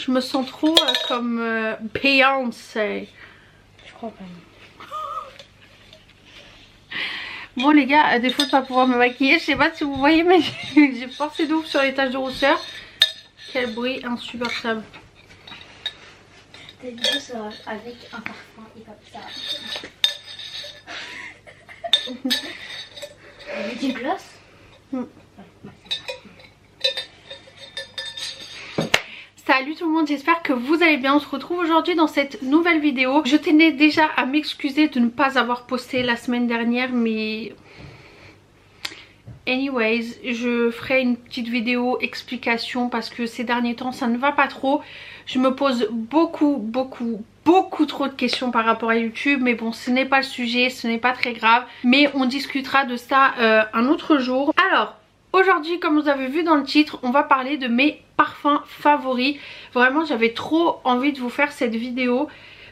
Je me sens trop comme Beyoncé. Je crois pas. Bon les gars, à défaut de pas pouvoir me maquiller, je sais pas si vous voyez mais j'ai forcé d'ouf sur les taches de rousseur. Quel bruit insupportable. T'as dit ça avec un parfum et comme ça. Avec du gloss. Salut tout le monde, j'espère que vous allez bien. On se retrouve aujourd'hui dans cette nouvelle vidéo. Je tenais déjà à m'excuser de ne pas avoir posté la semaine dernière, mais anyways, je ferai une petite vidéo explication parce que ces derniers temps ça ne va pas trop. Je me pose beaucoup trop de questions par rapport à YouTube, mais bon, ce n'est pas le sujet, ce n'est pas très grave, mais on discutera de ça un autre jour. Alors aujourd'hui, comme vous avez vu dans le titre, on va parler de mes parfums favoris. Vraiment j'avais trop envie de vous faire cette vidéo,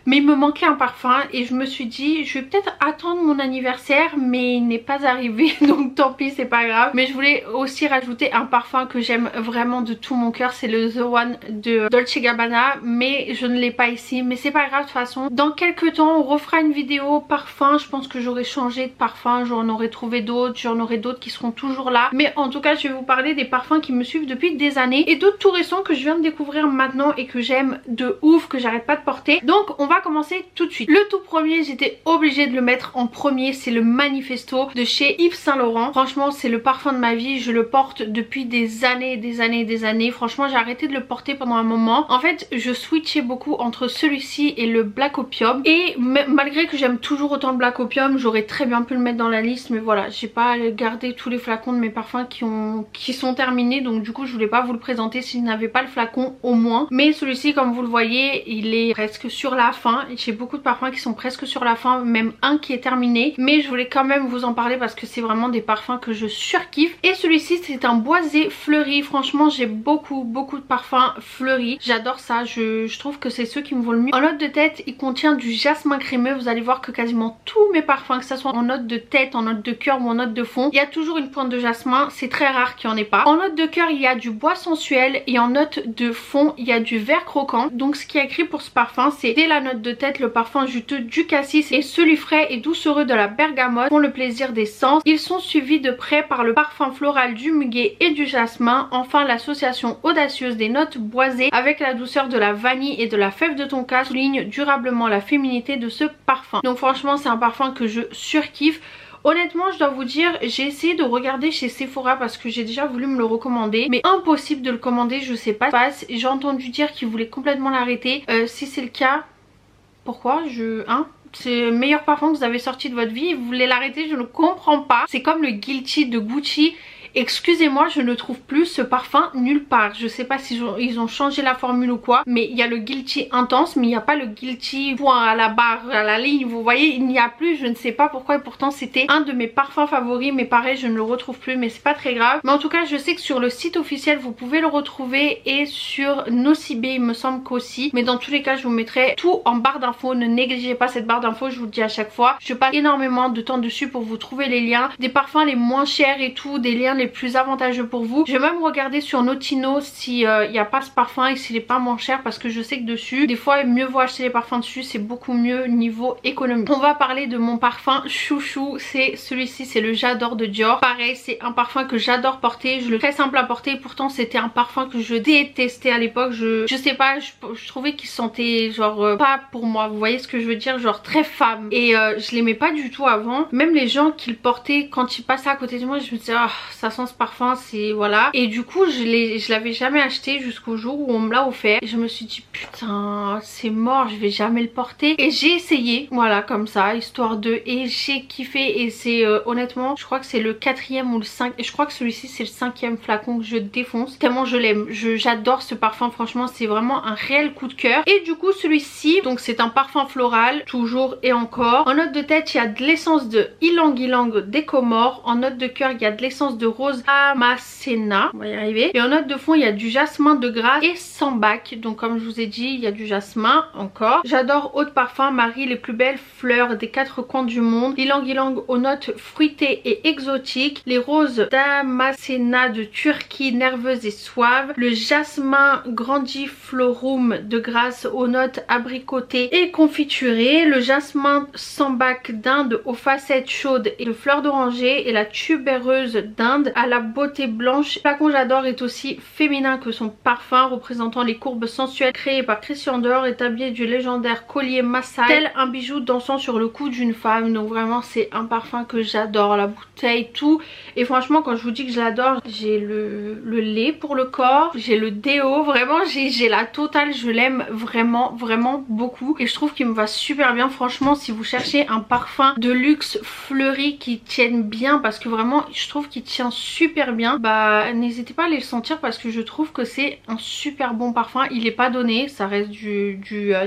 mais il me manquait un parfum et je me suis dit je vais peut-être attendre mon anniversaire, mais il n'est pas arrivé donc tant pis, c'est pas grave. Mais je voulais aussi rajouter un parfum que j'aime vraiment de tout mon cœur, c'est le The One de Dolce & Gabbana, mais je ne l'ai pas ici, mais c'est pas grave de toute façon. Dans quelques temps on refera une vidéo parfum, je pense que j'aurai changé de parfum, j'en aurai trouvé d'autres, j'en aurai d'autres qui seront toujours là, mais en tout cas je vais vous parler des parfums qui me suivent depuis des années et d'autres tout récents que je viens de découvrir maintenant et que j'aime de ouf, que j'arrête pas de porter. Donc on va commencer tout de suite. Le tout premier, j'étais obligée de le mettre en premier, c'est le Manifesto de chez Yves Saint Laurent. Franchement c'est le parfum de ma vie, je le porte depuis des années. Franchement j'ai arrêté de le porter pendant un moment. En fait je switchais beaucoup entre celui-ci et le Black Opium, et malgré que j'aime toujours autant le Black Opium, j'aurais très bien pu le mettre dans la liste, mais voilà, j'ai pas gardé tous les flacons de mes parfums qui sont terminés, donc du coup je voulais pas vous le présenter si je n'avais pas le flacon au moins. Mais celui-ci, comme vous le voyez, il est presque sur la fin. J'ai beaucoup de parfums qui sont presque sur la fin, même un qui est terminé, mais je voulais quand même vous en parler parce que c'est vraiment des parfums que je surkiffe. Et celui-ci c'est un boisé fleuri. Franchement j'ai beaucoup de parfums fleuris, j'adore ça, je trouve que c'est ceux qui me vont le mieux. En note de tête il contient du jasmin crémeux. Vous allez voir que quasiment tous mes parfums, que ce soit en note de tête, en note de cœur ou en note de fond, il y a toujours une pointe de jasmin, c'est très rare qu'il n'y en ait pas. En note de cœur il y a du bois sensuel et en note de fond il y a du vert croquant. Donc ce qui est écrit pour ce parfum, c'est dès la note de tête, le parfum juteux du cassis et celui frais et doucereux de la bergamote font le plaisir des sens. Ils sont suivis de près par le parfum floral du muguet et du jasmin. Enfin l'association audacieuse des notes boisées avec la douceur de la vanille et de la fève de tonka souligne durablement la féminité de ce parfum. Donc franchement c'est un parfum que je surkiffe. Honnêtement je dois vous dire, j'ai essayé de regarder chez Sephora parce que j'ai déjà voulu me le recommander, mais impossible de le commander, je sais pas ce qui se passe. J'ai entendu dire qu'ils voulaient complètement l'arrêter. Si c'est le cas, pourquoi c'est le meilleur parfum que vous avez sorti de votre vie et vous voulez l'arrêter, je ne comprends pas. C'est comme le Guilty de Gucci. Excusez-moi, je ne trouve plus ce parfum nulle part. Je sais pas si ils ont changé la formule ou quoi, mais il y a le Guilty intense, mais il n'y a pas le Guilty point à la barre, à la ligne, vous voyez, il n'y a plus. Je ne sais pas pourquoi et pourtant c'était un de mes parfums favoris, mais pareil je ne le retrouve plus, mais c'est pas très grave. Mais en tout cas je sais que sur le site officiel vous pouvez le retrouver et sur Nocibé il me semble qu'aussi, mais dans tous les cas je vous mettrai tout en barre d'infos. Ne négligez pas cette barre d'infos, je vous le dis à chaque fois. Je passe énormément de temps dessus pour vous trouver les liens, des parfums les moins chers et tout, des liens les plus avantageux pour vous. Je vais même regarder sur Notino si il n'y a pas ce parfum et s'il est pas moins cher, parce que je sais que dessus des fois mieux vaut acheter les parfums dessus, c'est beaucoup mieux niveau économique. On va parler de mon parfum chouchou, c'est celui-ci, c'est le J'adore de Dior. Pareil c'est un parfum que j'adore porter, je le très simple à porter, pourtant c'était un parfum que je détestais à l'époque. Je sais pas, je trouvais qu'il sentait genre pas pour moi, vous voyez ce que je veux dire, genre très femme, et je l'aimais pas du tout avant. Même les gens qui le portaient, quand ils passaient à côté de moi, je me disais oh, ça sent ce parfum, c'est voilà. Et du coup je l'avais jamais acheté jusqu'au jour où on me l'a offert et je me suis dit putain c'est mort, je vais jamais le porter. Et j'ai essayé, voilà, comme ça, histoire de, et j'ai kiffé. Et c'est honnêtement je crois que c'est le 4e ou le 5, et je crois que celui-ci c'est le 5e flacon que je défonce tellement je l'aime. J'adore ce parfum, franchement c'est vraiment un réel coup de cœur. Et du coup celui-ci, donc c'est un parfum floral toujours et encore. En note de tête il y a de l'essence de ylang ylang des Comores. En note de cœur il y a de l'essence de rose rose Damascena, on va y arriver. Et en note de fond il y a du jasmin de Grasse et Sambac. Donc comme je vous ai dit il y a du jasmin encore. J'adore eau de parfum Marie les plus belles fleurs des quatre coins du monde. Ylang Ylang aux notes fruitées et exotiques. Les roses Damascena de Turquie nerveuse et suave. Le jasmin grandiflorum de Grasse aux notes abricotées et confiturées. Le jasmin Sambac d'Inde aux facettes chaudes et de fleurs d'oranger. Et la tubéreuse d'Inde à la beauté blanche. Le flacon j'adore est aussi féminin que son parfum, représentant les courbes sensuelles créées par Christian Dior, établi du légendaire collier Maasai, tel un bijou dansant sur le cou d'une femme. Donc vraiment c'est un parfum que j'adore, la bouteille, tout. Et franchement quand je vous dis que je l'adore, j'ai le lait pour le corps, j'ai le déo, vraiment j'ai la totale, je l'aime vraiment beaucoup. Et je trouve qu'il me va super bien. Franchement si vous cherchez un parfum de luxe fleuri qui tienne bien, parce que vraiment je trouve qu'il tient super bien, bah n'hésitez pas à aller le sentir parce que je trouve que c'est un super bon parfum. Il est pas donné, ça reste du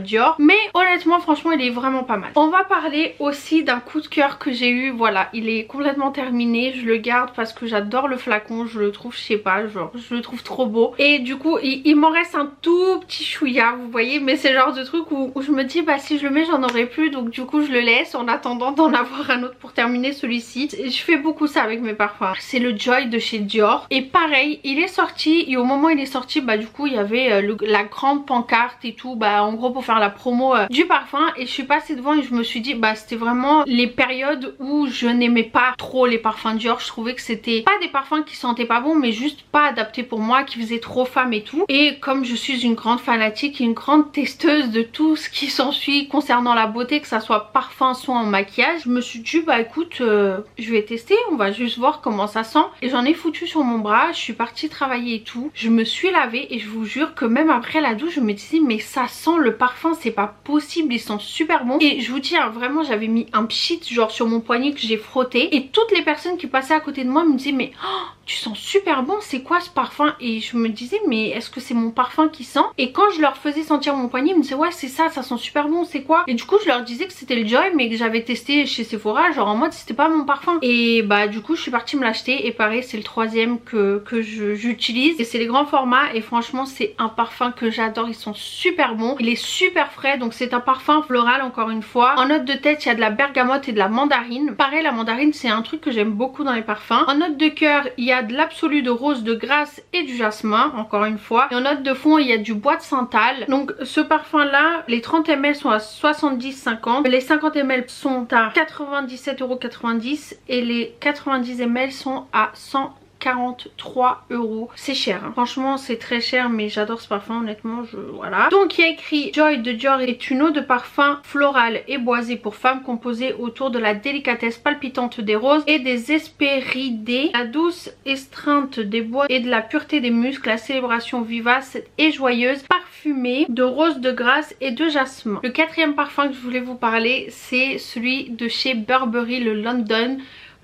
Dior, mais honnêtement franchement il est vraiment pas mal. On va parler aussi d'un coup de cœur que j'ai eu. Voilà, il est complètement terminé, je le garde parce que j'adore le flacon, je le trouve, je sais pas, genre je le trouve trop beau. Et du coup il m'en reste un tout petit chouïa, vous voyez, mais c'est le genre de truc où je me dis bah si je le mets j'en aurai plus, donc du coup je le laisse en attendant d'en avoir un autre pour terminer celui-ci. Je fais beaucoup ça avec mes parfums. C'est le Joy de chez Dior et pareil il est sorti, et au moment où il est sorti bah du coup il y avait la grande pancarte et tout, bah en gros pour faire la promo du parfum, et je suis passée devant et je me suis dit bah c'était vraiment les périodes où je n'aimais pas trop les parfums Dior. Je trouvais que c'était pas des parfums qui sentaient pas bon, mais juste pas adaptés pour moi, qui faisaient trop femme et tout. Et comme je suis une grande fanatique, une grande testeuse de tout ce qui s'ensuit concernant la beauté, que ça soit parfum soin en maquillage, je me suis dit bah écoute je vais tester, on va juste voir comment ça sent. Et j'en ai foutu sur mon bras, je suis partie travailler et tout, je me suis lavée et je vous jure que même après la douche je me disais mais ça sent le parfum, c'est pas possible, il sent super bon. Et je vous dis hein, vraiment j'avais mis un pchit genre sur mon poignet que j'ai frotté, et toutes les personnes qui passaient à côté de moi me disaient mais oh, tu sens super bon, c'est quoi ce parfum? Et je me disais mais est-ce que c'est mon parfum qui sent? Et quand je leur faisais sentir mon poignet ils me disaient ouais c'est ça, ça sent super bon, c'est quoi? Et du coup je leur disais que c'était le Joy mais que j'avais testé chez Sephora, genre en mode c'était pas mon parfum. Et bah du coup je suis partie me l'acheter, et pareil c'est le troisième que j'utilise, et c'est les grands formats, et franchement c'est un parfum que j'adore, ils sont super bons, il est super frais. Donc c'est un parfum floral encore une fois. En note de tête il y a de la bergamote et de la mandarine. Pareil la mandarine c'est un truc que j'aime beaucoup dans les parfums. En note de cœur il y a de l'absolu de rose de Grasse et du jasmin encore une fois. Et en note de fond il y a du bois de santal. Donc ce parfum là, les 30 ml sont à 70,50, les 50 ml sont à 97,90 € et les 90 ml sont à 143 €. C'est cher hein. Franchement c'est très cher, mais j'adore ce parfum honnêtement, voilà. Donc il y a écrit Joy de Dior est une eau de parfum florale et boisée pour femmes, composée autour de la délicatesse palpitante des roses et des hespéridés, la douce estreinte des bois et de la pureté des muscles, la célébration vivace et joyeuse parfumée de rose de Grasse et de jasmin. Le quatrième parfum que je voulais vous parler c'est celui de chez Burberry, le London.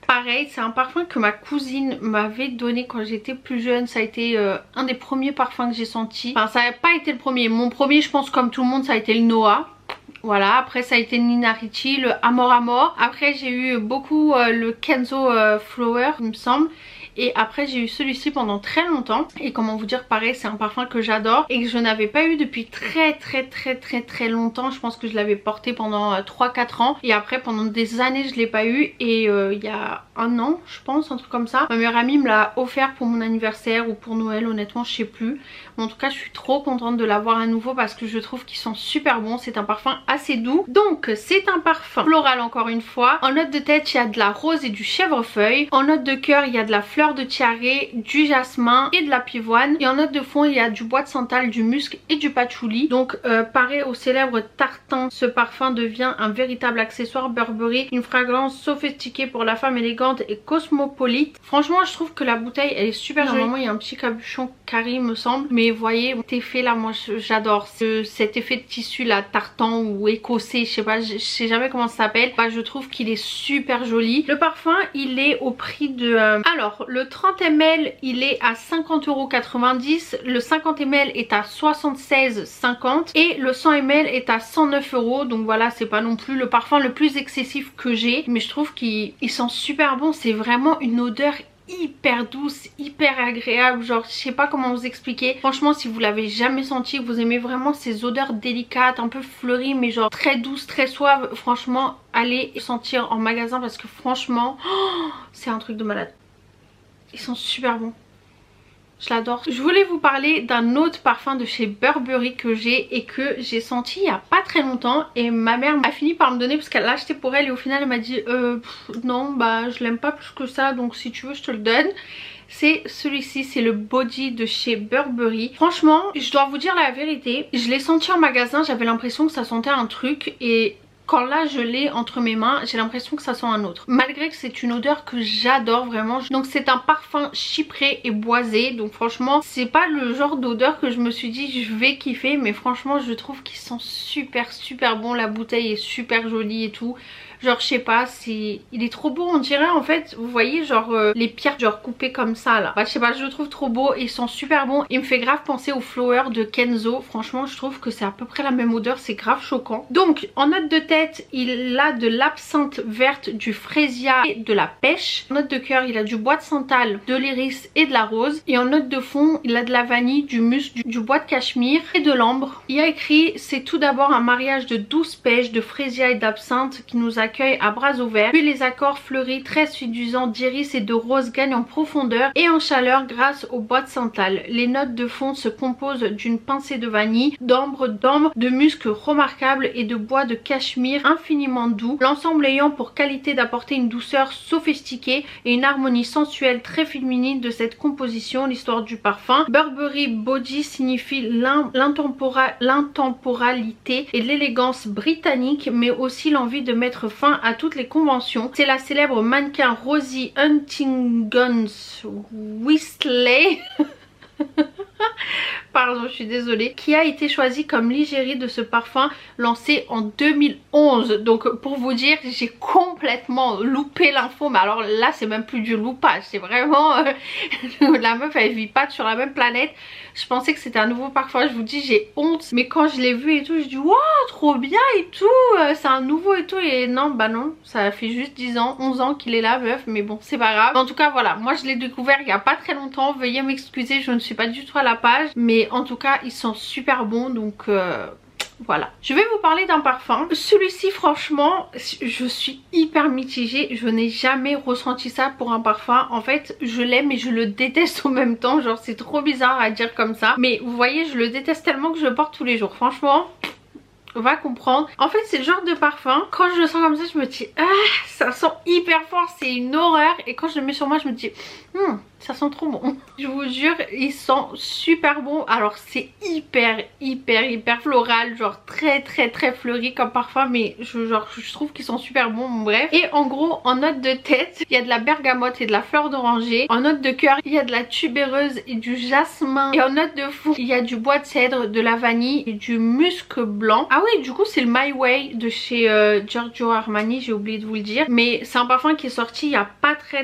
Pareil c'est un parfum que ma cousine m'avait donné quand j'étais plus jeune, ça a été un des premiers parfums que j'ai senti. Enfin ça n'a pas été le premier, mon premier je pense comme tout le monde ça a été le Noah. Voilà, après ça a été Nina Ricci, le Amor Amor. Après j'ai eu beaucoup le Kenzo Flower il me semble. Et après j'ai eu celui-ci pendant très longtemps. Et comment vous dire, pareil c'est un parfum que j'adore et que je n'avais pas eu depuis très longtemps. Je pense que je l'avais porté pendant 3-4 ans. Et après pendant des années je l'ai pas eu. Et il y a un an je pense, un truc comme ça, ma meilleure amie me l'a offert pour mon anniversaire ou pour Noël, honnêtement je sais plus. Mais en tout cas je suis trop contente de l'avoir à nouveau parce que je trouve qu'il sent super bon. C'est un parfum assez doux. Donc c'est un parfum floral encore une fois. En note de tête il y a de la rose et du chèvrefeuille. En note de cœur il y a de la fleur de tiare, du jasmin et de la pivoine. Et en note de fond il y a du bois de santal, du musc et du patchouli. Donc pareil au célèbre tartan, ce parfum devient un véritable accessoire Burberry, une fragrance sophistiquée pour la femme élégante et cosmopolite. Franchement je trouve que la bouteille elle est super jolie. Normalement il y a un petit capuchon carré il me semble, mais vous voyez cet effet là moi j'adore cet effet de tissu là, tartan ou écossais, je sais pas, je sais jamais comment ça s'appelle. Bah, je trouve qu'il est super joli. Le parfum il est au prix de alors le 30 ml il est à 50,90 €, le 50 ml est à 76,50 et le 100 ml est à 109 €. Donc voilà c'est pas non plus le parfum le plus excessif que j'ai, mais je trouve qu'il sent super bon. C'est vraiment une odeur hyper douce, hyper agréable, genre je sais pas comment vous expliquer. Franchement si vous l'avez jamais senti, vous aimez vraiment ces odeurs délicates, un peu fleuries mais genre très douces, très suaves, franchement allez sentir en magasin parce que franchement c'est un truc de malade. Ils sont super bons. Je l'adore. Je voulais vous parler d'un autre parfum de chez Burberry que j'ai et que j'ai senti il y a pas très longtemps. Et ma mère a fini par me donner parce qu'elle l'a acheté pour elle et au final elle m'a dit non bah je l'aime pas plus que ça donc si tu veux je te le donne. C'est celui-ci, c'est le Body de chez Burberry. Franchement je dois vous dire la vérité, je l'ai senti en magasin, j'avais l'impression que ça sentait un truc et quand là je l'ai entre mes mains j'ai l'impression que ça sent un autre, malgré que c'est une odeur que j'adore vraiment. Donc c'est un parfum chypré et boisé, donc franchement c'est pas le genre d'odeur que je me suis dit je vais kiffer, mais franchement je trouve qu'il sent super bon. La bouteille est super jolie et tout, genre je sais pas, il est trop beau, on dirait en fait, vous voyez genre les pierres genre coupées comme ça là, bah, je sais pas, je le trouve trop beau et il sent super bon. Il me fait grave penser au Flower de Kenzo, franchement je trouve que c'est à peu près la même odeur, c'est grave choquant. Donc en note de tête il a de l'absinthe verte, du frésia et de la pêche. En note de cœur il a du bois de santal, de l'iris et de la rose. Et en note de fond il a de la vanille, du musc, du bois de cachemire et de l'ambre. Il y a écrit c'est tout d'abord un mariage de 12 pêches, de frésia et d'absinthe qui nous accueille à bras ouverts. Puis les accords fleuris très séduisants d'iris et de rose gagnent en profondeur et en chaleur grâce au bois de santal. Les notes de fond se composent d'une pincée de vanille, d'ambre, de musc remarquable et de bois de cachemire infiniment doux, l'ensemble ayant pour qualité d'apporter une douceur sophistiquée et une harmonie sensuelle très féminine de cette composition. L'histoire du parfum. Burberry Body signifie l'intemporalité et l'élégance britannique, mais aussi l'envie de mettre fin à toutes les conventions. C'est la célèbre mannequin Rosie Huntington-Whistler pardon je suis désolée, qui a été choisie comme l'égérie de ce parfum lancé en 2011. Donc pour vous dire j'ai complètement loupé l'info, mais alors là c'est même plus du loupage, c'est vraiment la meuf elle vit pas sur la même planète. Je pensais que c'était un nouveau parfum, je vous dis j'ai honte, mais quand je l'ai vu et tout je dis waouh trop bien et tout, c'est un nouveau et tout, et non bah non, ça fait juste 10 ans 11 ans qu'il est là meuf, mais bon c'est pas grave. En tout cas voilà, moi je l'ai découvert il y a pas très longtemps, veuillez m'excuser je ne suis pas du tout à la page, mais en tout cas ils sont super bons donc voilà. Je vais vous parler d'un parfum. Celui-ci franchement je suis hyper mitigée, je n'ai jamais ressenti ça pour un parfum. En fait je l'aime et je le déteste en même temps, genre c'est trop bizarre à dire comme ça, mais vous voyez je le déteste tellement que je le porte tous les jours. Franchement on va comprendre. En fait c'est le genre de parfum, quand je le sens comme ça je me dis ah ça sent hyper fort, c'est une horreur, et quand je le mets sur moi je me dis ça sent trop bon. Je vous jure il sent super bon. Alors c'est hyper floral, genre très fleuri comme parfum, mais je trouve qu'ils sont super bons, bon, bref. Et en gros en note de tête il y a de la bergamote et de la fleur d'oranger. En note de cœur il y a de la tubéreuse et du jasmin. Et en note de fond il y a du bois de cèdre, de la vanille et du musc blanc. Ah oui du coup c'est le My Way de chez Giorgio Armani, j'ai oublié de vous le dire, mais c'est un parfum qui est sorti il y a pas très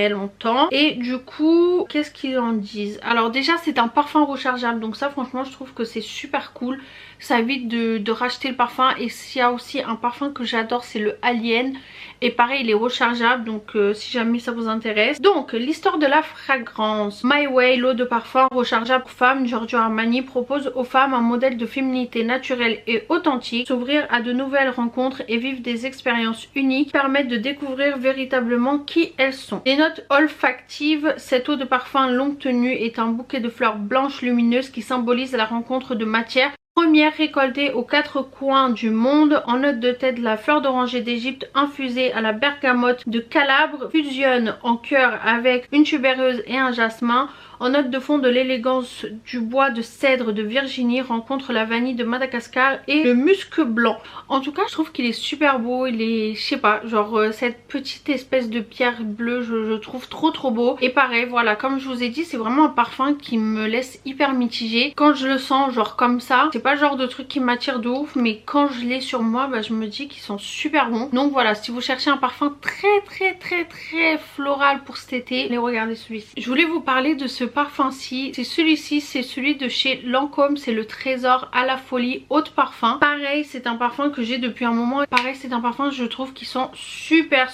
longtemps. Et du coup qu'est-ce qu'ils en disent? Alors déjà c'est un parfum rechargeable, donc ça franchement je trouve que c'est super cool, ça évite de racheter le parfum. Et s'il y a aussi un parfum que j'adore c'est le Alien, et pareil il est rechargeable, donc si jamais ça vous intéresse. Donc l'histoire de la fragrance. My Way, l'eau de parfum rechargeable pour femmes. Giorgio Armani propose aux femmes un modèle de féminité naturelle et authentique. S'ouvrir à de nouvelles rencontres et vivre des expériences uniques permettent de découvrir véritablement qui elles sont. Les notes olfactives. Cette eau de parfum longue tenue est un bouquet de fleurs blanches lumineuses qui symbolise la rencontre de matières première récoltée aux 4 coins du monde. En note de tête, la fleur d'oranger d'Égypte infusée à la bergamote de Calabre fusionne en cœur avec une tubéreuse et un jasmin. En note de fond, de l'élégance du bois de cèdre de Virginie rencontre la vanille de Madagascar et le musc blanc. En tout cas je trouve qu'il est super beau, il est, je sais pas, genre cette petite espèce de pierre bleue je trouve trop beau. Et pareil voilà, comme je vous ai dit c'est vraiment un parfum qui me laisse hyper mitigée. Quand je le sens genre comme ça, c'est pas le genre de truc qui m'attire de ouf, mais quand je l'ai sur moi bah, je me dis qu'ils sont super bons. Donc voilà, si vous cherchez un parfum très floral pour cet été, allez regarder celui-ci. Je voulais vous parler de ce parfum-ci. C'est celui-ci, c'est celui de chez Lancôme, c'est le Trésor à la folie Eau de Parfum. Pareil, c'est un parfum que j'ai depuis un moment. Pareil, c'est un parfum, je trouve qu'ils sont super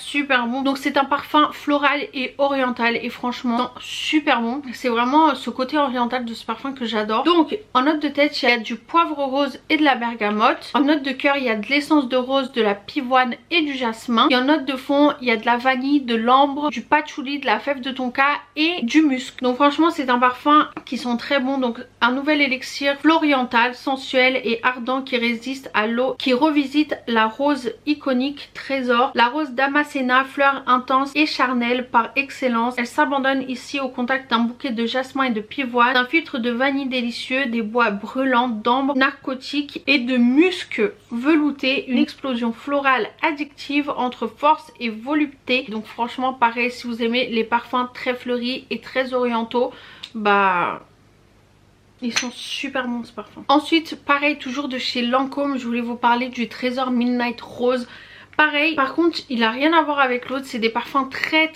bons. Donc c'est un parfum floral et oriental et franchement super bon. C'est vraiment ce côté oriental de ce parfum que j'adore. Donc en note de tête, il y a du poivre rose et de la bergamote. En note de cœur, il y a de l'essence de rose, de la pivoine et du jasmin. Et en note de fond, il y a de la vanille, de l'ambre, du patchouli, de la fève de tonka et du musc. Donc franchement, c'est un parfum qui sont très bons. Donc un nouvel élixir floriental, sensuel et ardent qui résiste à l'eau, qui revisite la rose iconique Trésor, la rose damascena, fleur intense et charnelle par excellence. Elle s'abandonne ici au contact d'un bouquet de jasmin et de pivoine, d'un filtre de vanille délicieux, des bois brûlants, d'ambre narcotique et de musc velouté. Une explosion florale addictive entre force et volupté. Donc franchement pareil, si vous aimez les parfums très fleuris et très orientaux, bah ils sont super bons ce parfum. Ensuite pareil, toujours de chez Lancôme, je voulais vous parler du Trésor Midnight Rose. Pareil, par contre il a rien à voir avec l'autre, c'est des parfums très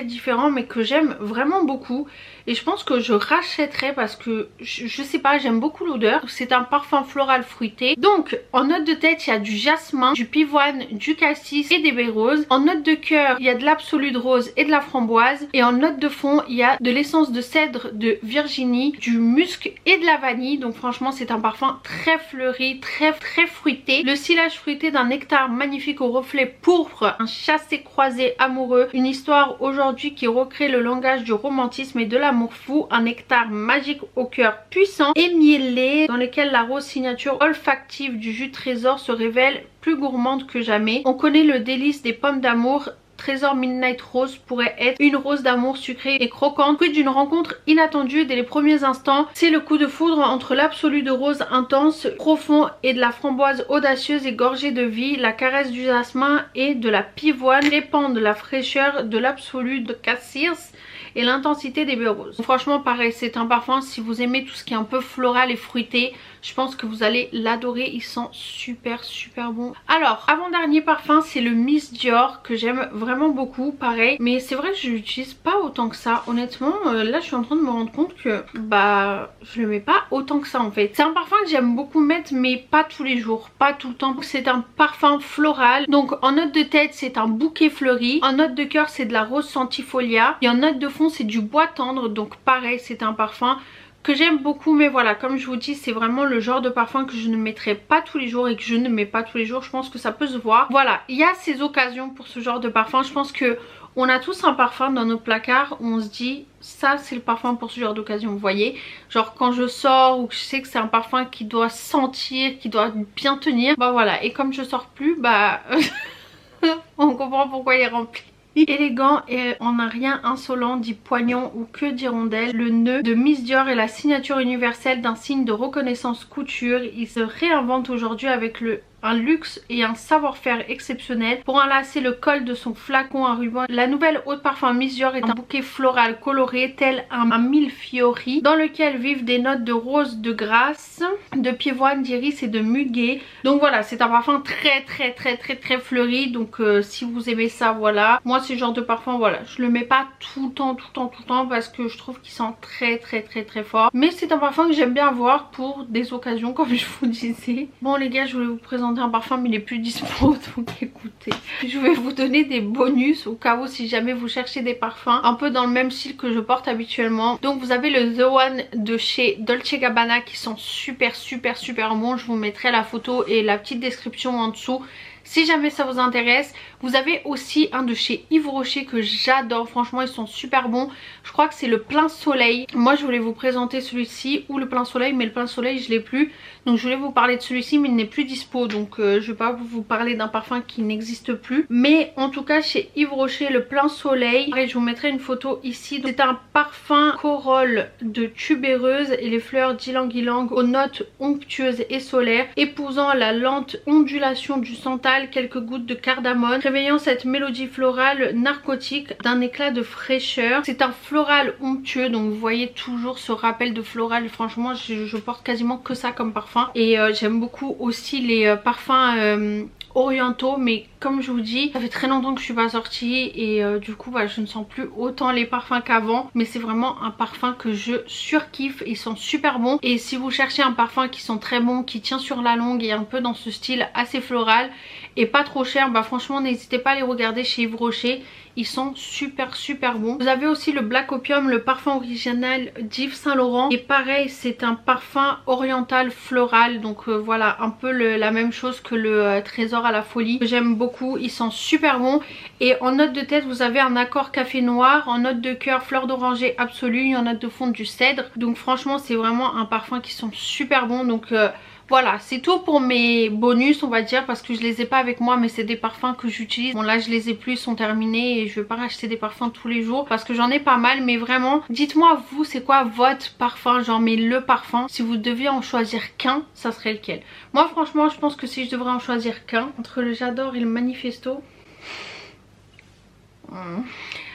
différents mais que j'aime vraiment beaucoup. Et je pense que je rachèterai parce que je sais pas, j'aime beaucoup l'odeur. C'est un parfum floral fruité. Donc en note de tête, il y a du jasmin, du pivoine, du cassis et des baies roses. En note de cœur, il y a de l'absolute rose et de la framboise. Et en note de fond, il y a de l'essence de cèdre de Virginie, du musc et de la vanille. Donc franchement c'est un parfum très fleuri, très fruité. Le sillage fruité d'un nectar magnifique au reflet pourpre, un chassé-croisé amoureux, une histoire aujourd'hui qui recrée le langage du romantisme et de l'amour fou, un nectar magique au cœur puissant et miellé dans lequel la rose signature olfactive du jus Trésor se révèle plus gourmande que jamais. On connaît le délice des pommes d'amour. Trésor Midnight Rose pourrait être une rose d'amour sucrée et croquante. Quid d'une rencontre inattendue dès les premiers instants. C'est le coup de foudre entre l'absolu de rose intense, profond et de la framboise audacieuse et gorgée de vie. La caresse du jasmin et de la pivoine répandent la fraîcheur de l'absolu de cassis et l'intensité des baies roses. Franchement pareil, c'est un parfum, si vous aimez tout ce qui est un peu floral et fruité, je pense que vous allez l'adorer. Ils sont super bons. Alors avant dernier parfum, c'est le Miss Dior que j'aime vraiment beaucoup. Pareil, mais c'est vrai que je l'utilise pas autant que ça honnêtement. Là je suis en train de me rendre compte que bah je le mets pas autant que ça en fait. C'est un parfum que j'aime beaucoup mettre mais pas tous les jours, pas tout le temps. C'est un parfum floral. Donc en note de tête c'est un bouquet fleuri. En note de cœur c'est de la rose centifolia. Et en note de fond c'est du bois tendre. Donc pareil, c'est un parfum que j'aime beaucoup, mais voilà, comme je vous dis, c'est vraiment le genre de parfum que je ne mettrai pas tous les jours et que je ne mets pas tous les jours. Je pense que ça peut se voir. Voilà, il y a ces occasions pour ce genre de parfum. Je pense que on a tous un parfum dans nos placards où on se dit ça c'est le parfum pour ce genre d'occasion, vous voyez. Genre quand je sors ou que je sais que c'est un parfum qui doit sentir, qui doit bien tenir, bah voilà. Et comme je sors plus, bah on comprend pourquoi il est rempli. Élégant et en un rien insolent, dit poignant ou que diront-elles, le nœud de Miss Dior est la signature universelle d'un signe de reconnaissance couture. Il se réinvente aujourd'hui avec un luxe et un savoir-faire exceptionnel. Pour enlacer le col de son flacon à ruban, la nouvelle eau de parfum Miss Dior est un bouquet floral coloré tel un millefiori dans lequel vivent des notes de rose de grâce, de pivoine, d'iris et de muguet. Donc voilà, c'est un parfum très fleuri. Donc si vous aimez ça, voilà. Moi c'est le genre de parfum, voilà, je le mets pas tout le temps parce que je trouve qu'il sent très fort. Mais c'est un parfum que j'aime bien avoir pour des occasions comme je vous disais. Bon les gars, je voulais vous présenter un parfum mais il est plus dispo, donc écoutez, je vais vous donner des bonus au cas où si jamais vous cherchez des parfums un peu dans le même style que je porte habituellement. Donc vous avez le The One de chez Dolce Gabbana qui sont super bons. Je vous mettrai la photo et la petite description en dessous si jamais ça vous intéresse. Vous avez aussi un de chez Yves Rocher que j'adore, franchement ils sont super bons. Je crois que c'est le plein soleil. Moi je voulais vous présenter celui-ci ou le plein soleil, mais le plein soleil je l'ai plus. Donc je voulais vous parler de celui-ci mais il n'est plus dispo. Donc je vais pas vous parler d'un parfum qui n'existe plus. Mais en tout cas chez Yves Rocher le plein soleil, pareil, je vous mettrai une photo ici. C'est un parfum corolle de tubéreuse et les fleurs d'ylang-ylang aux notes onctueuses et solaires, épousant la lente ondulation du santal, quelques gouttes de cardamome, réveillant cette mélodie florale narcotique d'un éclat de fraîcheur. C'est un floral onctueux, donc vous voyez toujours ce rappel de floral. Franchement je porte quasiment que ça comme parfum. Et j'aime beaucoup aussi les parfums orientaux, mais comme je vous dis, ça fait très longtemps que je suis pas sortie et du coup je ne sens plus autant les parfums qu'avant, mais c'est vraiment un parfum que je surkiffe. Ils sont super bons, et si vous cherchez un parfum qui sont très bons, qui tient sur la longue et un peu dans ce style assez floral et pas trop cher, franchement n'hésitez pas à les regarder chez Yves Rocher. Ils sont super bons. Vous avez aussi le Black Opium, le parfum original d'Yves Saint Laurent. Et pareil, c'est un parfum oriental floral. Donc voilà, un peu la même chose que le Trésor à la folie. J'aime beaucoup, ils sont super bons. Et en note de tête, vous avez un Accord café noir. En note de cœur, fleur d'oranger absolue. Et en note de fond, du cèdre. Donc franchement, c'est vraiment un parfum qui sont super bons. Donc voilà, c'est tout pour mes bonus on va dire, parce que je les ai pas avec moi, mais c'est des parfums que j'utilise. Bon là je les ai plus, ils sont terminés et je vais pas racheter des parfums tous les jours parce que j'en ai pas mal. Mais vraiment, dites-moi vous, c'est quoi votre parfum, genre mais le parfum, si vous deviez en choisir qu'un, ça serait lequel? Moi franchement je pense que si je devrais en choisir qu'un, entre le J'adore et le Manifesto,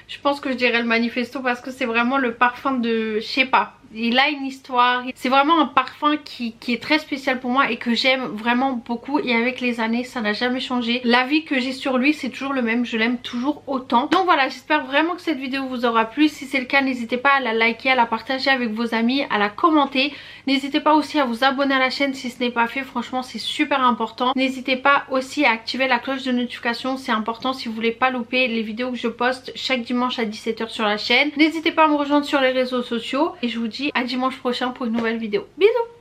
je pense que je dirais le Manifesto, parce que c'est vraiment le parfum de, je sais pas, il a une histoire, c'est vraiment un parfum qui est très spécial pour moi et que j'aime vraiment beaucoup, et avec les années ça n'a jamais changé. L'avis que j'ai sur lui c'est toujours le même, je l'aime toujours autant. Donc voilà, j'espère vraiment que cette vidéo vous aura plu. Si c'est le cas, n'hésitez pas à la liker, à la partager avec vos amis, à la commenter. N'hésitez pas aussi à vous abonner à la chaîne si ce n'est pas fait, franchement c'est super important. N'hésitez pas aussi à activer la cloche de notification, c'est important si vous voulez pas louper les vidéos que je poste chaque dimanche à 17 h sur la chaîne. N'hésitez pas à me rejoindre sur les réseaux sociaux et je vous dis à dimanche prochain pour une nouvelle vidéo. Bisous.